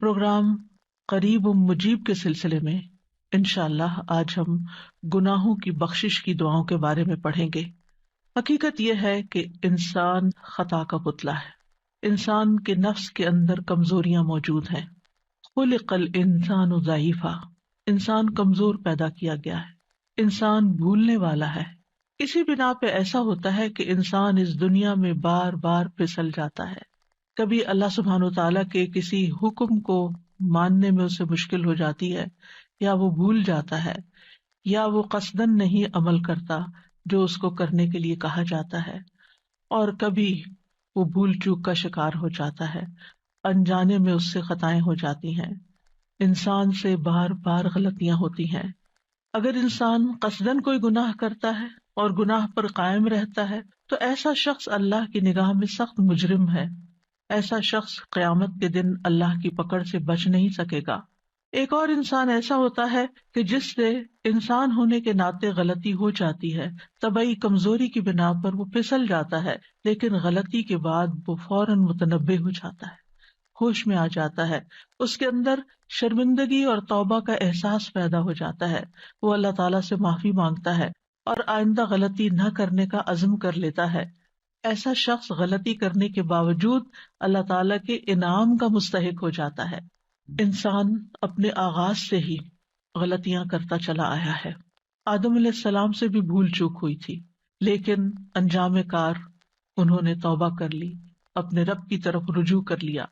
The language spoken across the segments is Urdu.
پروگرام قریب مجیب کے سلسلے میں انشاءاللہ آج ہم گناہوں کی بخشش کی دعاؤں کے بارے میں پڑھیں گے۔ حقیقت یہ ہے کہ انسان خطا کا پتلا ہے، انسان کے نفس کے اندر کمزوریاں موجود ہیں۔ خلق الانسان ضعیفا، انسان کمزور پیدا کیا گیا ہے، انسان بھولنے والا ہے۔ اسی بنا پہ ایسا ہوتا ہے کہ انسان اس دنیا میں بار بار پھسل جاتا ہے۔ کبھی اللہ سبحانہ وتعالیٰ کے کسی حکم کو ماننے میں اسے مشکل ہو جاتی ہے، یا وہ بھول جاتا ہے، یا وہ قصدن نہیں عمل کرتا جو اس کو کرنے کے لیے کہا جاتا ہے، اور کبھی وہ بھول چوک کا شکار ہو جاتا ہے، انجانے میں اس سے خطائیں ہو جاتی ہیں، انسان سے بار بار غلطیاں ہوتی ہیں۔ اگر انسان قصدن کوئی گناہ کرتا ہے اور گناہ پر قائم رہتا ہے تو ایسا شخص اللہ کی نگاہ میں سخت مجرم ہے، ایسا شخص قیامت کے دن اللہ کی پکڑ سے بچ نہیں سکے گا۔ ایک اور انسان ایسا ہوتا ہے کہ جس سے انسان ہونے کے ناطے غلطی ہو جاتی ہے، طبعی کمزوری کی بنا پر وہ پھسل جاتا ہے، لیکن غلطی کے بعد وہ فوراً متنبہ ہو جاتا ہے، ہوش میں آ جاتا ہے، اس کے اندر شرمندگی اور توبہ کا احساس پیدا ہو جاتا ہے، وہ اللہ تعالیٰ سے معافی مانگتا ہے اور آئندہ غلطی نہ کرنے کا عزم کر لیتا ہے۔ ایسا شخص غلطی کرنے کے باوجود اللہ تعالیٰ کے انعام کا مستحق ہو جاتا ہے۔ انسان اپنے آغاز سے ہی غلطیاں کرتا چلا آیا ہے۔ آدم علیہ السلام سے بھی بھول چوک ہوئی تھی، لیکن انجام کار انہوں نے توبہ کر لی، اپنے رب کی طرف رجوع کر لیا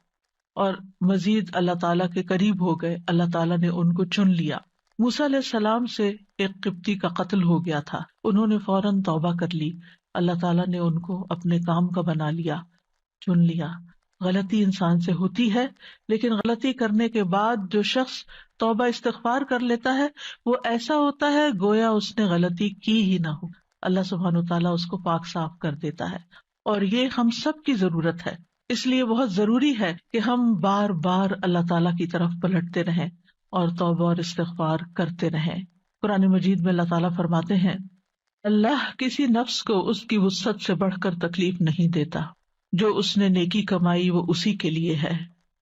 اور مزید اللہ تعالیٰ کے قریب ہو گئے، اللہ تعالیٰ نے ان کو چن لیا۔ موسیٰ علیہ السلام سے ایک قبطی کا قتل ہو گیا تھا، انہوں نے فوراً توبہ کر لی، اللہ تعالیٰ نے ان کو اپنے کام کا بنا لیا، چن لیا۔ غلطی انسان سے ہوتی ہے، لیکن غلطی کرنے کے بعد جو شخص توبہ استغفار کر لیتا ہے وہ ایسا ہوتا ہے گویا اس نے غلطی کی ہی نہ ہو، اللہ سبحانہ وتعالیٰ اس کو پاک صاف کر دیتا ہے، اور یہ ہم سب کی ضرورت ہے۔ اس لیے بہت ضروری ہے کہ ہم بار بار اللہ تعالیٰ کی طرف پلٹتے رہیں اور توبہ اور استغفار کرتے رہیں۔ قرآن مجید میں اللہ تعالیٰ فرماتے ہیں، اللہ کسی نفس کو اس کی وسعت سے بڑھ کر تکلیف نہیں دیتا، جو اس نے نیکی کمائی وہ اسی کے لیے ہے،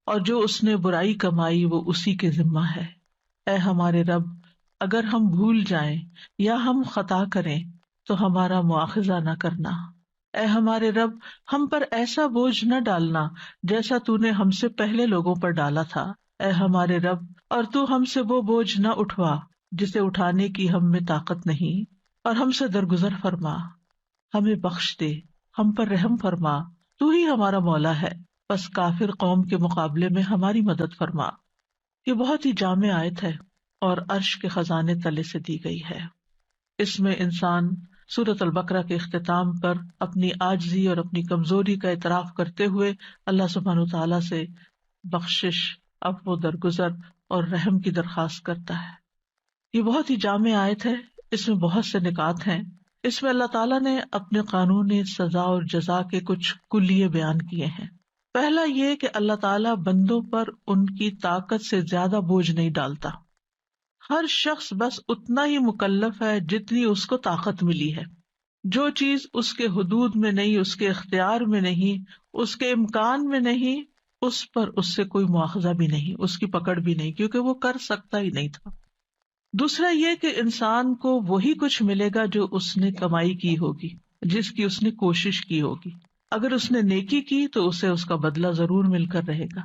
اور جو اس نے برائی کمائی وہ اسی کے ذمہ ہے۔ اے ہمارے رب، اگر ہم بھول جائیں یا ہم خطا کریں تو ہمارا مواخذہ نہ کرنا۔ اے ہمارے رب، ہم پر ایسا بوجھ نہ ڈالنا جیسا تو نے ہم سے پہلے لوگوں پر ڈالا تھا۔ اے ہمارے رب، اور تو ہم سے وہ بوجھ نہ اٹھوا جسے اٹھانے کی ہم میں طاقت نہیں، اور ہم سے درگزر فرما، ہمیں بخش دے، ہم پر رحم فرما، تو ہی ہمارا مولا ہے، بس کافر قوم کے مقابلے میں ہماری مدد فرما۔ یہ بہت ہی جامع آیت ہے اور عرش کے خزانے تلے سے دی گئی ہے۔ اس میں انسان سورۃ البقرہ کے اختتام پر اپنی عاجزی اور اپنی کمزوری کا اعتراف کرتے ہوئے اللہ سبحانہ وتعالیٰ سے بخشش، عفو، درگزر اور رحم کی درخواست کرتا ہے۔ یہ بہت ہی جامع آیت ہے، اس میں بہت سے نکات ہیں۔ اس میں اللہ تعالیٰ نے اپنے قانون سزا اور جزا کے کچھ کلیے بیان کیے ہیں۔ پہلا یہ کہ اللہ تعالیٰ بندوں پر ان کی طاقت سے زیادہ بوجھ نہیں ڈالتا، ہر شخص بس اتنا ہی مکلف ہے جتنی اس کو طاقت ملی ہے۔ جو چیز اس کے حدود میں نہیں، اس کے اختیار میں نہیں، اس کے امکان میں نہیں، اس پر اس سے کوئی مواخذہ بھی نہیں، اس کی پکڑ بھی نہیں، کیونکہ وہ کر سکتا ہی نہیں تھا۔ دوسرا یہ کہ انسان کو وہی کچھ ملے گا جو اس نے کمائی کی ہوگی، جس کی اس نے کوشش کی ہوگی۔ اگر اس نے نیکی کی تو اسے اس کا بدلہ ضرور مل کر رہے گا،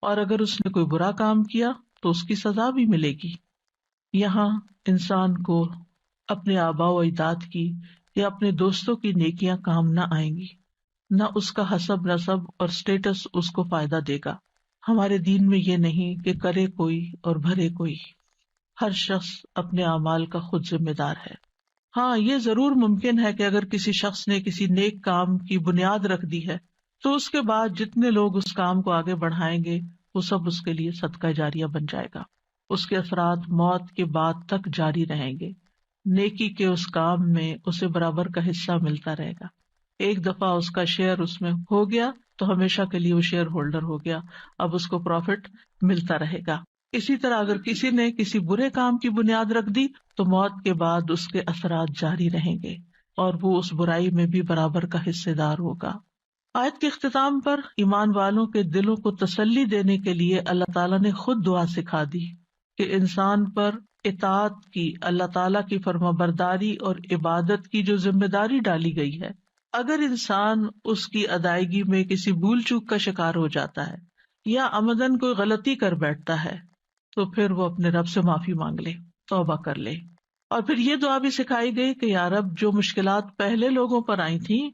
اور اگر اس نے کوئی برا کام کیا تو اس کی سزا بھی ملے گی۔ یہاں انسان کو اپنے آباء و اجداد کی یا اپنے دوستوں کی نیکیاں کام نہ آئیں گی، نہ اس کا حسب نسب اور سٹیٹس اس کو فائدہ دے گا۔ ہمارے دین میں یہ نہیں کہ کرے کوئی اور بھرے کوئی، ہر شخص اپنے اعمال کا خود ذمہ دار ہے۔ ہاں، یہ ضرور ممکن ہے کہ اگر کسی شخص نے کسی نیک کام کی بنیاد رکھ دی ہے تو اس کے بعد جتنے لوگ اس کام کو آگے بڑھائیں گے وہ سب اس کے لیے صدقہ جاریہ بن جائے گا، اس کے اثرات موت کے بعد تک جاری رہیں گے، نیکی کے اس کام میں اسے برابر کا حصہ ملتا رہے گا۔ ایک دفعہ اس کا شیئر اس میں ہو گیا تو ہمیشہ کے لیے وہ شیئر ہولڈر ہو گیا، اب اس کو پروفٹ ملتا رہے گا۔ اسی طرح اگر کسی نے کسی برے کام کی بنیاد رکھ دی تو موت کے بعد اس کے اثرات جاری رہیں گے اور وہ اس برائی میں بھی برابر کا حصے دار ہوگا۔ آیت کے اختتام پر ایمان والوں کے دلوں کو تسلی دینے کے لیے اللہ تعالیٰ نے خود دعا سکھا دی کہ انسان پر اطاعت کی، اللہ تعالیٰ کی فرما برداری اور عبادت کی جو ذمہ داری ڈالی گئی ہے، اگر انسان اس کی ادائیگی میں کسی بھول چوک کا شکار ہو جاتا ہے یا عمدن کوئی غلطی کر بیٹھتا ہے تو پھر وہ اپنے رب سے معافی مانگ لے، توبہ کر لے۔ اور پھر یہ دعا بھی سکھائی گئی کہ یا رب، جو مشکلات پہلے لوگوں پر آئی تھیں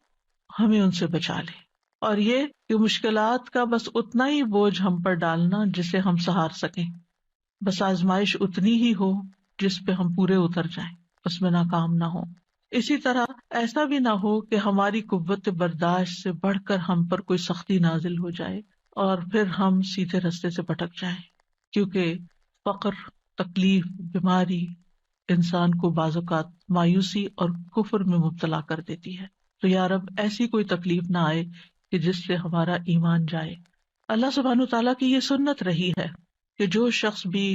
ہمیں ان سے بچا لے، اور یہ کہ مشکلات کا بس اتنا ہی بوجھ ہم پر ڈالنا جسے ہم سہار سکیں، بس آزمائش اتنی ہی ہو جس پہ ہم پورے اتر جائیں، اس میں ناکام نہ ہو۔ اسی طرح ایسا بھی نہ ہو کہ ہماری قوت برداشت سے بڑھ کر ہم پر کوئی سختی نازل ہو جائے اور پھر ہم سیدھے رستے سے بھٹک جائیں، کیونکہ فقر، تکلیف، بیماری انسان کو بعض اوقات مایوسی اور کفر میں مبتلا کر دیتی ہے۔ تو یا رب، ایسی کوئی تکلیف نہ آئے کہ جس سے ہمارا ایمان جائے۔ اللہ سبحانہ تعالیٰ کی یہ سنت رہی ہے کہ جو شخص بھی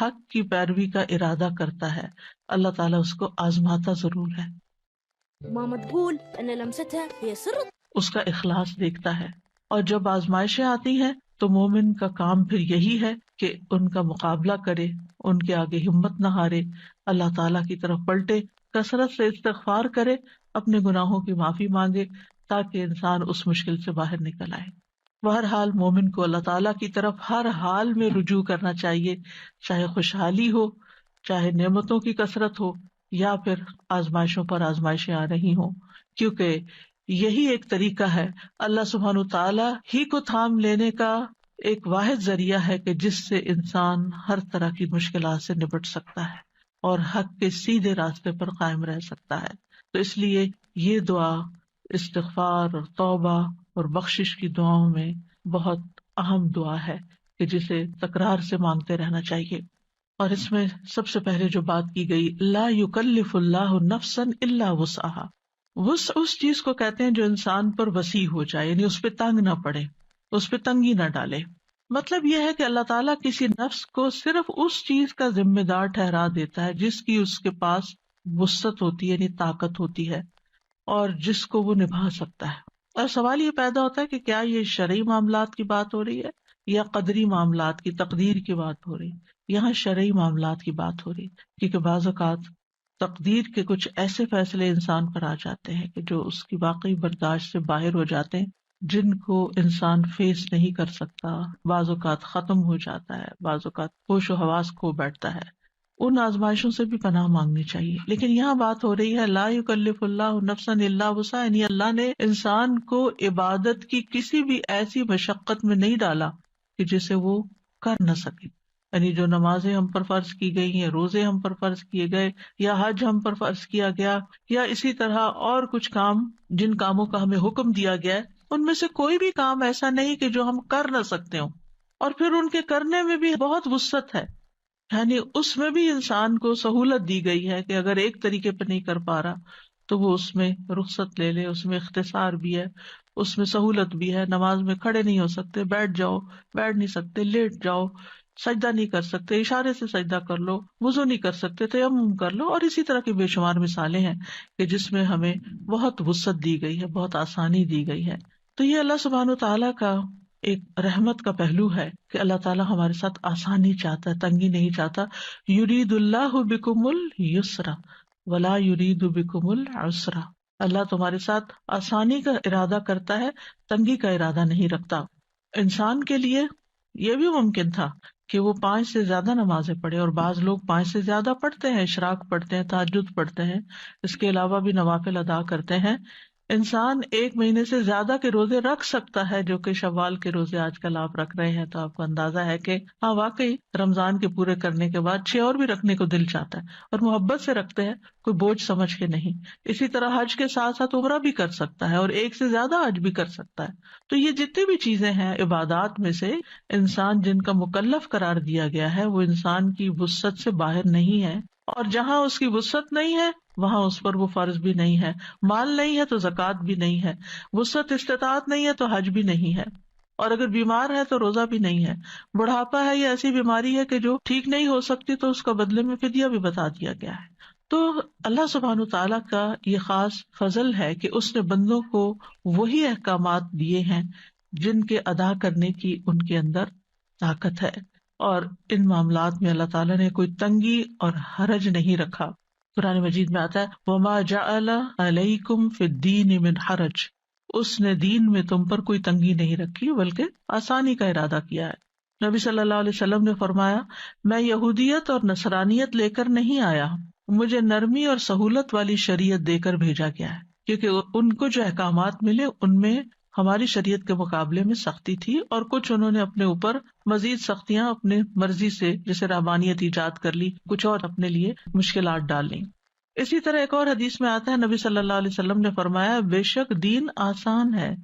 حق کی پیروی کا ارادہ کرتا ہے اللہ تعالیٰ اس کو آزماتا ضرور ہے، ماما تقول ان لمستها هي سر. اس کا اخلاص دیکھتا ہے، اور جب آزمائشیں آتی ہیں تو مومن کا کام پھر یہی ہے کہ ان کا مقابلہ کرے، ان کے آگے ہمت نہ ہارے، اللہ تعالیٰ کی طرف پلٹے، کثرت سے استغفار کرے، اپنے گناہوں کی معافی مانگے تاکہ انسان اس مشکل سے باہر نکل آئے۔ بہرحال مومن کو اللہ تعالیٰ کی طرف ہر حال میں رجوع کرنا چاہیے، چاہے خوشحالی ہو، چاہے نعمتوں کی کثرت ہو، یا پھر آزمائشوں پر آزمائشیں آ رہی ہوں، کیونکہ یہی ایک طریقہ ہے، اللہ سبحانہ تعالیٰ ہی کو تھام لینے کا ایک واحد ذریعہ ہے کہ جس سے انسان ہر طرح کی مشکلات سے نپٹ سکتا ہے اور حق کے سیدھے راستے پر قائم رہ سکتا ہے۔ تو اس لیے یہ دعا استغفار اور توبہ اور بخشش کی دعاؤں میں بہت اہم دعا ہے کہ جسے تکرار سے مانگتے رہنا چاہیے۔ اور اس میں سب سے پہلے جو بات کی گئی، لا یکلف اللہ نفسا الا وسعها، وسع اس چیز کو کہتے ہیں جو انسان پر وسیع ہو جائے، یعنی اس پہ تنگ نہ پڑے، اس پہ تنگی نہ ڈالے۔ مطلب یہ ہے کہ اللہ تعالیٰ کسی نفس کو صرف اس چیز کا ذمہ دار ٹھہرا دیتا ہے جس کی اس کے پاس وسعت ہوتی ہے، یعنی طاقت ہوتی ہے، اور جس کو وہ نبھا سکتا ہے۔ اور سوال یہ پیدا ہوتا ہے کہ کیا یہ شرعی معاملات کی بات ہو رہی ہے یا قدری معاملات کی، تقدیر کی بات ہو رہی ہے؟ یہاں شرعی معاملات کی بات ہو رہی ہے، کیونکہ بعض اوقات تقدیر کے کچھ ایسے فیصلے انسان پر آ جاتے ہیں کہ جو اس کی واقعی برداشت سے باہر ہو جاتے ہیں، جن کو انسان فیس نہیں کر سکتا، بعض اوقات ختم ہو جاتا ہے، بعض اوقات ہوش و حواس کھو بیٹھتا ہے۔ ان آزمائشوں سے بھی پناہ مانگنی چاہیے۔ لیکن یہاں بات ہو رہی ہے لا یکلف اللہ نفسا الا وسعها، یعنی اللہ نے انسان کو عبادت کی کسی بھی ایسی مشقت میں نہیں ڈالا کہ جسے وہ کر نہ سکے۔ یعنی جو نمازیں ہم پر فرض کی گئی ہیں، روزے ہم پر فرض کیے گئے، یا حج ہم پر فرض کیا گیا، یا اسی طرح اور کچھ کام جن کاموں کا ہمیں حکم دیا گیا ہے، ان میں سے کوئی بھی کام ایسا نہیں کہ جو ہم کر نہ سکتے ہوں، اور پھر ان کے کرنے میں بھی بہت وسعت ہے، یعنی اس میں بھی انسان کو سہولت دی گئی ہے کہ اگر ایک طریقے پہ نہیں کر پا رہا تو وہ اس میں رخصت لے لے، اس میں اختصار بھی ہے، اس میں سہولت بھی ہے۔ نماز میں کھڑے نہیں ہو سکتے، بیٹھ جاؤ، بیٹھ نہیں سکتے لیٹ جاؤ، سجدہ نہیں کر سکتے اشارے سے سجدہ کر لو، وضو نہیں کر سکتے تیمم کر لو، اور اسی طرح کی بے شمار مثالیں ہیں کہ جس میں ہمیں بہت وسعت دی گئی ہے، بہت آسانی دی گئی ہے۔ تو یہ اللہ سبحانہ تعالیٰ کا ایک رحمت کا پہلو ہے کہ اللہ تعالیٰ ہمارے ساتھ آسانی چاہتا ہے، تنگی نہیں چاہتا۔ یرید اللہ بکم الیسر ولا یرید بکم العسر، اللہ تمہارے ساتھ آسانی کا ارادہ کرتا ہے، تنگی کا ارادہ نہیں رکھتا۔ انسان کے لیے یہ بھی ممکن تھا کہ وہ 5 سے زیادہ نمازیں پڑھے، اور بعض لوگ 5 سے زیادہ پڑھتے ہیں، اشراق پڑھتے ہیں، تہجد پڑھتے ہیں، اس کے علاوہ بھی نوافل ادا کرتے ہیں۔ انسان 1 مہینے سے زیادہ کے روزے رکھ سکتا ہے، جو کہ شوال کے روزے آج کل آپ رکھ رہے ہیں، تو آپ کو اندازہ ہے کہ ہاں واقعی رمضان کے پورے کرنے کے بعد 6 اور بھی رکھنے کو دل چاہتا ہے، اور محبت سے رکھتے ہیں، کوئی بوجھ سمجھ کے نہیں۔ اسی طرح حج کے ساتھ ساتھ عمرہ بھی کر سکتا ہے، اور 1 سے زیادہ حج بھی کر سکتا ہے۔ تو یہ جتنی بھی چیزیں ہیں عبادات میں سے، انسان جن کا مکلف قرار دیا گیا ہے وہ انسان کی وسعت سے باہر نہیں ہے، اور جہاں اس کی وسعت نہیں ہے وہاں اس پر وہ فرض بھی نہیں ہے۔ مال نہیں ہے تو زکوٰۃ بھی نہیں ہے، وسعت استطاعت نہیں ہے تو حج بھی نہیں ہے، اور اگر بیمار ہے تو روزہ بھی نہیں ہے، بڑھاپا ہے یا ایسی بیماری ہے کہ جو ٹھیک نہیں ہو سکتی تو اس کا بدلے میں فدیہ بھی بتا دیا گیا ہے۔ تو اللہ سبحانہ تعالیٰ کا یہ خاص فضل ہے کہ اس نے بندوں کو وہی احکامات دیے ہیں جن کے ادا کرنے کی ان کے اندر طاقت ہے، اور ان معاملات میں اللہ تعالیٰ نے کوئی تنگی اور حرج نہیں رکھا۔ قرآن مجید میں آتا ہے وَمَا جَعَلَ عَلَيْكُمْ فِي الدِّينِ مِنْ حَرَجٍ، اس نے دین میں تم پر کوئی تنگی نہیں رکھی بلکہ آسانی کا ارادہ کیا ہے۔ نبی صلی اللہ علیہ وسلم نے فرمایا میں یہودیت اور نصرانیت لے کر نہیں آیا، مجھے نرمی اور سہولت والی شریعت دے کر بھیجا گیا ہے، کیونکہ ان کو جو احکامات ملے ان میں ہماری شریعت کے مقابلے میں سختی تھی، اور کچھ انہوں نے اپنے اوپر مزید سختیاں اپنے مرضی سے جیسے رحمانیت ایجاد کر لی، کچھ اور اپنے لیے مشکلات ڈال لیں۔ اسی طرح ایک اور حدیث میں آتا ہے نبی صلی اللہ علیہ وسلم نے فرمایا بے شک دین آسان ہے،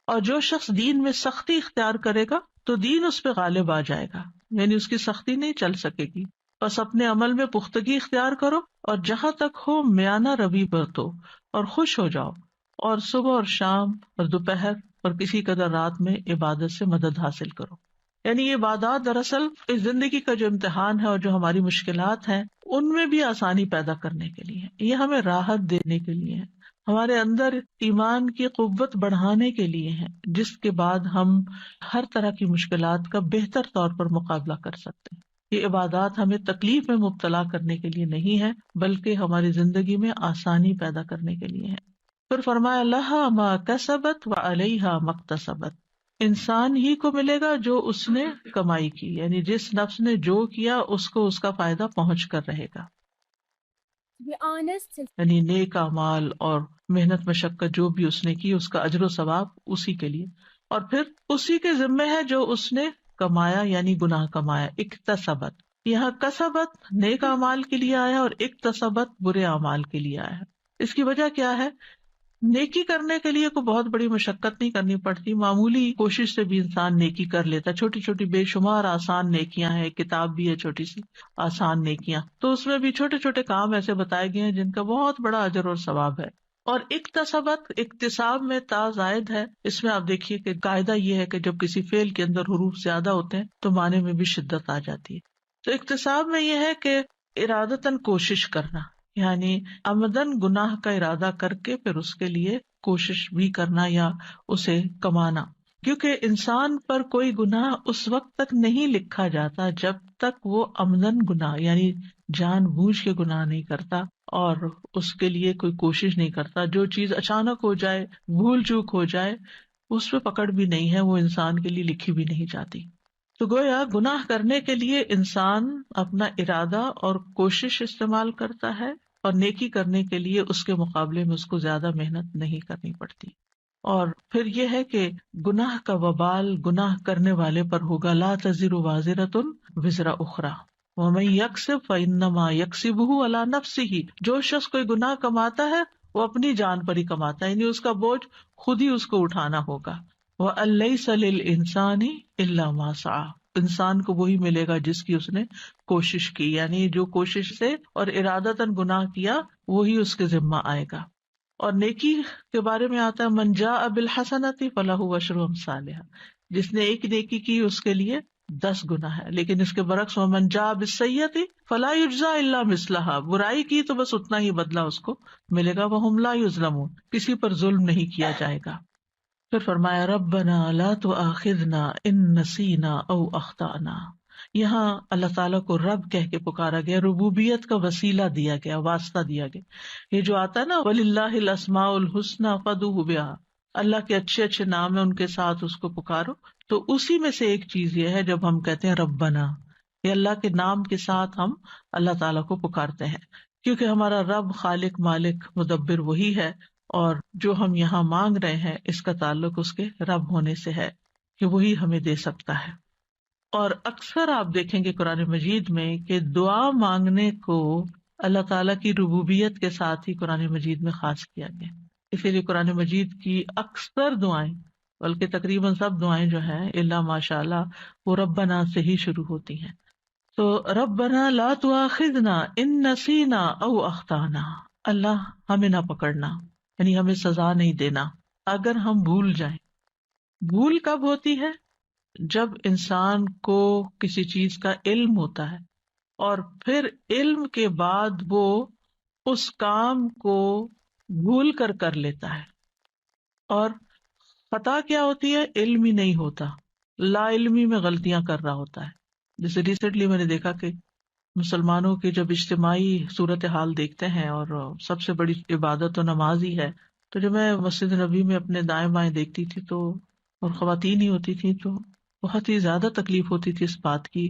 اور جو شخص دین میں سختی اختیار کرے گا تو دین اس پہ غالب آ جائے گا، یعنی اس کی سختی نہیں چل سکے گی۔ بس اپنے عمل میں پختگی اختیار کرو، اور جہاں تک ہو میانہ روی برتو، اور خوش ہو جاؤ، اور صبح اور شام اور دوپہر اور کسی قدر رات میں عبادت سے مدد حاصل کرو۔ یعنی یہ عبادات دراصل اس زندگی کا جو امتحان ہے اور جو ہماری مشکلات ہیں ان میں بھی آسانی پیدا کرنے کے لیے ہے، یہ ہمیں راحت دینے کے لیے ہے، ہمارے اندر ایمان کی قوت بڑھانے کے لیے ہے، جس کے بعد ہم ہر طرح کی مشکلات کا بہتر طور پر مقابلہ کر سکتے ہیں۔ یہ عبادات ہمیں تکلیف میں مبتلا کرنے کے لیے نہیں ہے بلکہ ہماری زندگی میں آسانی پیدا کرنے کے لیے ہے۔ پھر فرمایا لہا ما کسبت وعلیہا ما اکتسبت، انسان ہی کو ملے گا جو اس نے کمائی کی، یعنی جس نفس نے جو کیا اس کو اس کا فائدہ پہنچ کر رہے گا، To be honest, یعنی نیک اعمال اور محنت مشقت جو بھی اس نے کی اس کا اجر و ثواب اسی کے لیے، اور پھر اسی کے ذمے ہے جو اس نے کمایا یعنی گناہ کمایا۔ اکتسبت یہاں کسبت نیک اعمال کے لیے آیا اور اکتسبت برے اعمال کے لیے آیا ہے۔ اس کی وجہ کیا ہے؟ نیکی کرنے کے لیے کوئی بہت بڑی مشقت نہیں کرنی پڑتی، معمولی کوشش سے بھی انسان نیکی کر لیتا ہے، چھوٹی چھوٹی بے شمار آسان نیکیاں ہیں، کتاب بھی ہے چھوٹی سی آسان نیکیاں، تو اس میں بھی چھوٹے چھوٹے کام ایسے بتائے گئے ہیں جن کا بہت بڑا اجر اور ثواب ہے۔ اور اکتسبت اکتساب میں تا زائد ہے، اس میں آپ دیکھیے کہ قاعدہ یہ ہے کہ جب کسی فعل کے اندر حروف زیادہ ہوتے ہیں تو معنی میں بھی شدت آ جاتی ہے۔ تو اکتساب میں یہ ہے کہ ارادتاً کوشش کرنا، یعنی عمدن گناہ کا ارادہ کر کے پھر اس کے لیے کوشش بھی کرنا یا اسے کمانا، کیونکہ انسان پر کوئی گناہ اس وقت تک نہیں لکھا جاتا جب تک وہ عمدن گناہ یعنی جان بوجھ کے گناہ نہیں کرتا اور اس کے لیے کوئی کوشش نہیں کرتا۔ جو چیز اچانک ہو جائے، بھول چوک ہو جائے، اس پہ پکڑ بھی نہیں ہے، وہ انسان کے لیے لکھی بھی نہیں جاتی۔ تو گویا گناہ کرنے کے لیے انسان اپنا ارادہ اور کوشش استعمال کرتا ہے، اور نیکی کرنے کے لیے اس کے مقابلے میں اس کو زیادہ محنت نہیں کرنی پڑتی۔ اور پھر یہ ہے کہ گناہ کا وبال گناہ کرنے والے پر ہوگا، لا تزر وازرۃ وزر اخرى ومن یکسب فانما یکسبہ علی نفسہ، جو شخص کوئی گناہ کماتا ہے وہ اپنی جان پر ہی کماتا ہے، یعنی اس کا بوجھ خود ہی اس کو اٹھانا ہوگا۔ وَأَن لَّيْسَ لِلْإِنسَانِ إِلَّا مَا سَعَىٰ، انسان کو وہی ملے گا جس کی اس نے کوشش کی، یعنی جو کوشش سے اور ارادتاً گناہ کیا وہی اس کے ذمہ آئے گا۔ اور نیکی کے بارے میں آتا ہے من جاء بالحسنۃ فلہ عشر امثالھا، جس نے ایک نیکی کی اس کے لیے 10 گنا ہے، لیکن اس کے برعکس ومن جاء بالسیئۃ فلا یجزا الا مثلھا، برائی کی تو بس اتنا ہی بدلہ اس کو ملے گا، وہم لا یظلمون، کسی پر ظلم نہیں کیا جائے گا۔ پھر فرمایا ربنا لا تؤاخذنا ان نسینا او اخطانا، یہاں اللہ تعالیٰ کو رب کہہ کے پکارا گیا، ربوبیت کا وسیلہ دیا گیا، واسطہ دیا گیا۔ یہ جو آتا ہے نا وَلِلَّهِ الْأَسْمَاءُ الْحُسْنَى فَادْعُوهُ بِهَا، اللہ کے اچھے اچھے نام ہیں ان کے ساتھ اس کو پکارو، تو اسی میں سے ایک چیز یہ ہے جب ہم کہتے ہیں ربنا، یہ اللہ کے نام کے ساتھ ہم اللہ تعالیٰ کو پکارتے ہیں، کیونکہ ہمارا رب خالق مالک مدبر وہی ہے، اور جو ہم یہاں مانگ رہے ہیں اس کا تعلق اس کے رب ہونے سے ہے کہ وہی ہمیں دے سکتا ہے۔ اور اکثر آپ دیکھیں گے قرآن مجید میں کہ دعا مانگنے کو اللہ تعالیٰ کی ربوبیت کے ساتھ ہی قرآن مجید میں خاص کیا گیا، اسی لیے قرآن مجید کی اکثر دعائیں بلکہ تقریباً سب دعائیں جو ہیں الا ماشاء اللہ وہ ربنا سے ہی شروع ہوتی ہیں۔ تو ربنا لا تؤاخذنا ان نسینا او اخطانا، اللہ ہمیں نہ پکڑنا، یعنی ہمیں سزا نہیں دینا اگر ہم بھول جائیں۔ بھول کب ہوتی ہے؟ جب انسان کو کسی چیز کا علم ہوتا ہے اور پھر علم کے بعد وہ اس کام کو بھول کر لیتا ہے. اور خطا کیا ہوتی ہے؟ علم ہی نہیں ہوتا، لا علمی میں غلطیاں کر رہا ہوتا ہے. جیسے ریسنٹلی میں نے دیکھا کہ مسلمانوں کی جب اجتماعی صورتحال دیکھتے ہیں، اور سب سے بڑی عبادت تو نماز ہی ہے، تو جب میں مسجد نبی میں اپنے دائیں بائیں دیکھتی تھی تو، اور خواتین ہی ہوتی تھی، تو بہت ہی زیادہ تکلیف ہوتی تھی اس بات کی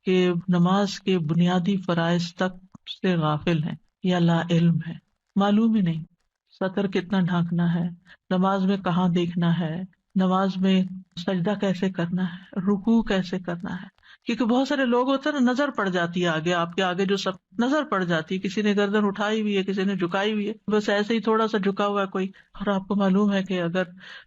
کہ نماز کے بنیادی فرائض تک سے غافل ہیں یا لا علم ہے، معلوم ہی نہیں سطر کتنا ڈھانکنا ہے، نماز میں کہاں دیکھنا ہے، نماز میں سجدہ کیسے کرنا ہے، رکوع کیسے کرنا ہے. کیونکہ بہت سارے لوگ ہوتے ہیں نا، نظر پڑ جاتی ہے آگے، آپ کے آگے جو سب نظر پڑ جاتی ہے، کسی نے گردن اٹھائی ہوئی ہے، کسی نے جھکائی ہوئی ہے، بس ایسے ہی تھوڑا سا جھکا ہوا ہے کوئی، اور آپ کو معلوم ہے کہ اگر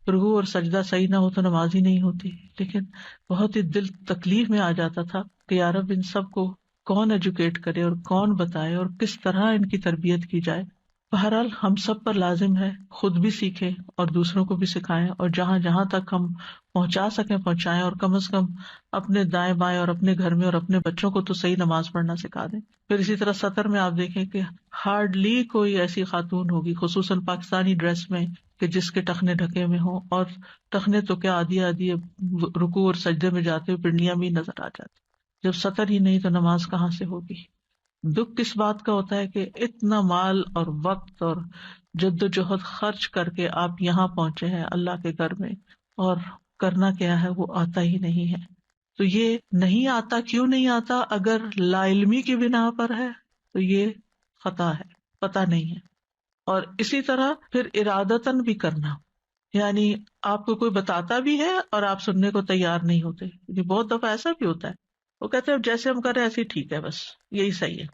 رکوع اور سجدہ صحیح نہ ہو تو نماز ہی نہیں ہوتی. لیکن بہت ہی دل تکلیف میں آ جاتا تھا کہ یا رب ان سب کو کون ایجوکیٹ کرے اور کون بتائے اور کس طرح ان کی تربیت کی جائے. بہرحال ہم سب پر لازم ہے خود بھی سیکھیں اور دوسروں کو بھی سکھائیں، اور جہاں جہاں تک ہم پہنچا سکیں پہنچائیں، اور کم از کم اپنے دائیں بائیں اور اپنے گھر میں اور اپنے بچوں کو تو صحیح نماز پڑھنا سکھا دیں. پھر اسی طرح سطر میں آپ دیکھیں کہ ہارڈلی کوئی ایسی خاتون ہوگی، خصوصاً پاکستانی ڈریس میں، کہ جس کے ٹخنے ڈھکے میں ہوں، اور ٹخنے تو کیا آدھی آدھی رکوع اور سجدے میں جاتے ہوئے پنڈلیاں بھی نظر آ جاتی. جب سطر ہی نہیں تو نماز کہاں سے ہوگی؟ دکھ کس بات کا ہوتا ہے کہ اتنا مال اور وقت اور جد و جہد خرچ کر کے آپ یہاں پہنچے ہیں اللہ کے گھر میں، اور کرنا کیا ہے وہ آتا ہی نہیں ہے. تو یہ نہیں آتا، کیوں نہیں آتا؟ اگر لا علمی کی بنا پر ہے تو یہ خطا ہے، پتہ نہیں ہے. اور اسی طرح پھر ارادتاً بھی کرنا، یعنی آپ کو کوئی بتاتا بھی ہے اور آپ سننے کو تیار نہیں ہوتے. یہ بہت دفعہ ایسا بھی ہوتا ہے، وہ کہتے ہیں جیسے ہم کر رہے ہیں ایسے ہی ٹھیک ہے، بس یہی صحیح ہے.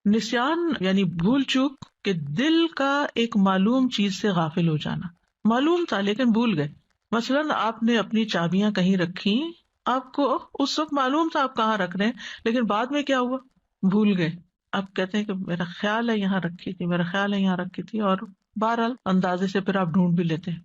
نسیان یعنی بھول چوک کہ دل کا ایک معلوم چیز سے غافل ہو جانا. معلوم تھا لیکن بھول گئے. مثلاً آپ نے اپنی چابیاں کہیں رکھی، آپ کو اس وقت معلوم تھا آپ کہاں رکھ رہے ہیں، لیکن بعد میں کیا ہوا؟ بھول گئے. آپ کہتے ہیں کہ میرا خیال ہے یہاں رکھی تھی، میرا خیال ہے یہاں رکھی تھی، اور بہرحال اندازے سے پھر آپ ڈھونڈ بھی لیتے ہیں.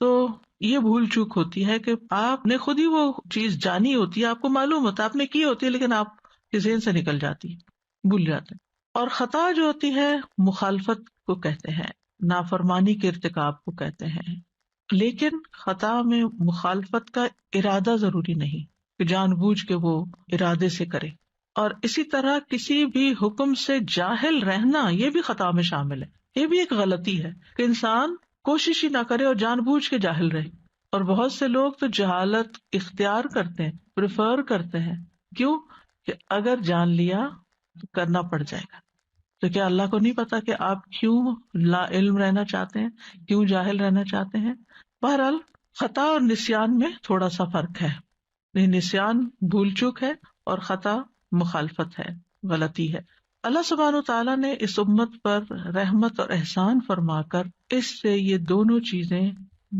تو یہ بھول چوک ہوتی ہے کہ آپ نے خود ہی وہ چیز جانی ہوتی ہے، آپ کو معلوم ہوتا ہے آپ نے کی ہوتی ہے، لیکن آپ کے ذہن سے نکل جاتی ہے، بھول جاتے ہیں. اور خطا جو ہوتی ہے مخالفت کو کہتے ہیں، نافرمانی کے ارتکاب کو کہتے ہیں. لیکن خطا میں مخالفت کا ارادہ ضروری نہیں کہ جان بوجھ کے وہ ارادے سے کرے. اور اسی طرح کسی بھی حکم سے جاہل رہنا یہ بھی خطا میں شامل ہے. یہ بھی ایک غلطی ہے کہ انسان کوشش ہی نہ کرے اور جان بوجھ کے جاہل رہے. اور بہت سے لوگ تو جہالت اختیار کرتے ہیں، پریفر کرتے ہیں. کیوں؟ کہ اگر جان لیا تو کرنا پڑ جائے گا. تو کیا اللہ کو نہیں پتا کہ آپ کیوں لا علم رہنا چاہتے ہیں، کیوں جاہل رہنا چاہتے ہیں؟ بہرحال خطا اور نسیان میں تھوڑا سا فرق ہے. نسیان بھول چوک ہے اور خطا مخالفت ہے، غلطی ہے. اللہ سبحانہ و تعالیٰ نے اس امت پر رحمت اور احسان فرما کر اس سے یہ دونوں چیزیں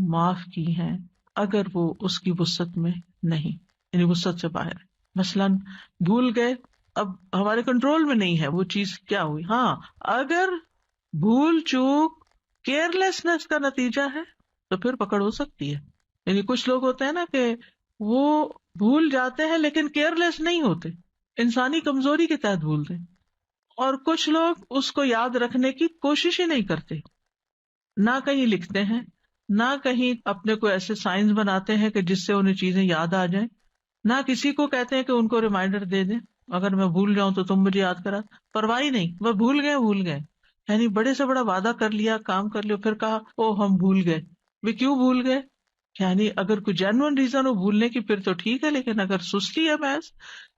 معاف کی ہیں اگر وہ اس کی وسعت میں نہیں، یعنی وسعت سے باہر. مثلاً بھول گئے، اب ہمارے کنٹرول میں نہیں ہے وہ چیز کیا ہوئی. ہاں اگر بھول چوک کیئرلیسنس کا نتیجہ ہے تو پھر پکڑ ہو سکتی ہے. یعنی کچھ لوگ ہوتے ہیں نا کہ وہ بھول جاتے ہیں لیکن کیئرلیس نہیں ہوتے، انسانی کمزوری کے تحت بھولتے ہیں. اور کچھ لوگ اس کو یاد رکھنے کی کوشش ہی نہیں کرتے، نہ کہیں لکھتے ہیں، نہ کہیں اپنے کو ایسے سائنس بناتے ہیں کہ جس سے انہیں چیزیں یاد آ جائیں، نہ کسی کو کہتے ہیں کہ ان کو ریمائنڈر دے دیں، اگر میں بھول جاؤں تو تم مجھے یاد کرا. پرواہ ہی نہیں، وہ بھول گئے. یعنی بڑے سے بڑا وعدہ کر لیا، کام کر لیا، پھر کہا او ہم بھول گئے. وہ کیوں بھول گئے؟ یعنی اگر کوئی جینوئن ریزن ہو بھولنے کی پھر تو ٹھیک ہے، لیکن اگر سستی ہے محض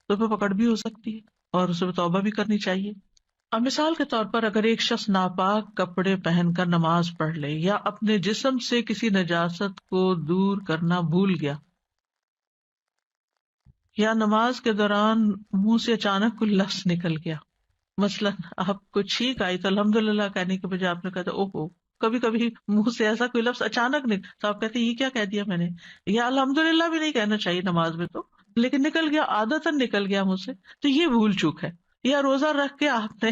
تو پھر پکڑ بھی ہو سکتی ہے اور اسے توبہ بھی کرنی چاہیے. اب مثال کے طور پر اگر ایک شخص ناپاک کپڑے پہن کر نماز پڑھ لے یا اپنے جسم سے کسی نجاست کو دور کرنا بھول گیا، یا نماز کے دوران منہ سے اچانک کوئی لفظ نکل گیا، مثلاً آپ کو چھینک آئی تو الحمدللہ کہنے کے بجائے آپ نے کہا او ہو. کبھی کبھی منہ سے ایسا کوئی لفظ اچانک نکل تو آپ کہتے ہیں یہ کیا کہہ دیا میں نے، یا الحمدللہ بھی نہیں کہنا چاہیے نماز میں تو، لیکن نکل گیا، عادتاً نکل گیا منہ سے، تو یہ بھول چوک ہے. یا روزہ رکھ کے آپ نے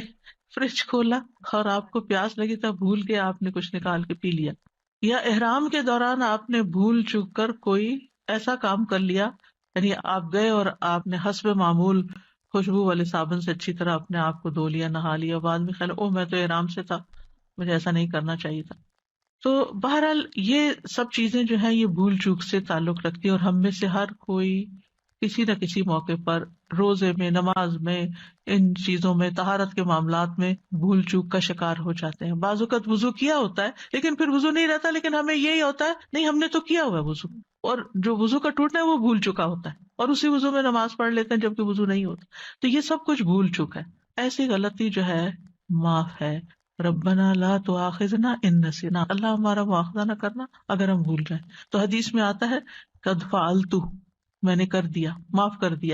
فریج کھولا اور آپ کو پیاس لگی تو بھول کے آپ نے کچھ نکال کے پی لیا. یا احرام کے دوران آپ نے بھول چوک کر کوئی ایسا کام کر لیا، یعنی آپ گئے اور آپ نے حسب معمول خوشبو والے صابن سے اچھی طرح اپنے آپ کو دھو لیا، نہا لیا، بعد میں خیال او میں تو احرام سے تھا، مجھے ایسا نہیں کرنا چاہیے تھا. تو بہرحال یہ سب چیزیں جو ہیں یہ بھول چوک سے تعلق رکھتی ہیں، اور ہم میں سے ہر کوئی کسی نہ کسی موقع پر روزے میں، نماز میں، ان چیزوں میں، طہارت کے معاملات میں بھول چوک کا شکار ہو جاتے ہیں. بعض اوقات وضو کیا ہوتا ہے لیکن پھر وضو نہیں رہتا، لیکن ہمیں یہی ہوتا ہے نہیں ہم نے تو کیا ہوا ہے وضو، اور جو وضو کا ٹوٹنا ہے وہ بھول چکا ہوتا ہے، اور اسی وضو میں نماز پڑھ لیتے ہیں جبکہ وضو نہیں ہوتا. تو یہ سب کچھ بھول چک ہے. ایسی غلطی جو ہے معاف ہے. ربنا لا تؤاخذنا ان نسینا، اللہ ہمارا مواخذہ نہ کرنا اگر ہم بھول جائیں. تو حدیث میں آتا ہے قد فعلت، میں نے کر دیا، معاف کر دیا.